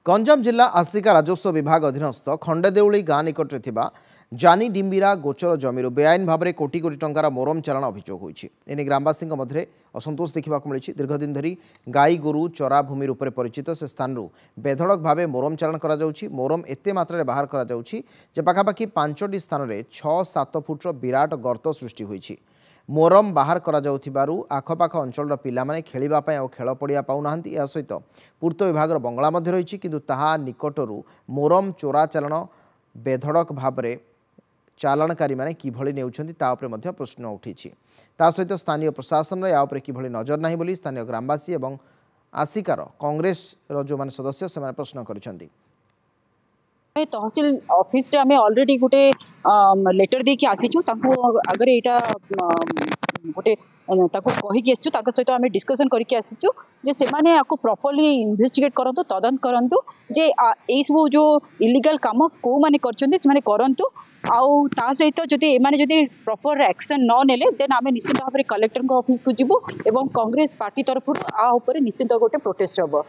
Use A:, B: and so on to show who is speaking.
A: गंजाम जिला आसिका राजस्व विभाग अधीनस्थ खंडेदेउली गाँ निकटରେ ଥିବା जानी डिम्बिरा गोचर जमीर बेआईन भाव में कोटी कोटी टंकार मोरम चालाण अभियोग होती एने ग्रामवासी मध्य असंतोष देखा मिली। दीर्घदिन धरी गाई गोरु चरा भूमि रूप में परिचित से स्थान बेधड़क भाव मोरम चालाण कर मोरम एत मात्रा बाहर कर पाखापाखि 5टी स्थान में 6-7 फुट्र विराट गर्त सृष्टि होती। मोरम बाहर करा आखपाख अंचल पिलामाने खेलिबापై ଆଉ खेल पड़िया पाउनाहांती। या सहित पूर्त विभाग बंगला मध्य रही किंतु ताहा निकटरू मोरम चोरा चालाण बेधड़क भाव में चालाणकारी माने किभଳି नेउछंती ता उपरे मध्य प्रश्न उठिछि। ता सहित स्थानीय प्रशासन या उपरे किभଳି नजर नाही बोली स्थानीय ग्रामवासी एवं आसिकार कांग्रेस रो जो माने सदस्य से माने प्रश्न करिसंती।
B: तहसील ऑफिस रे हमें ऑलरेडी गोटे लेटर देके आसीचु ताको अगर एटा गोटे ताको कहि के आसीचु ताको सहित हमें डिस्कशन करके आसीचु जे से माने आको प्रॉपर्ली इन्वेस्टिगेट करंतु तदन करंतु जे एई सब जो इलीगल काम को माने करचंती से माने करंतु आउ ता सहित जदि एमाने जदि प्रॉपर एक्शन न नेले देन आमे निश्चित भाव कलेक्टर ऑफिस को जीवु एवं कांग्रेस पार्टी तरफ आ ऊपर निश्चित गोटे प्रोटेस्ट हबो।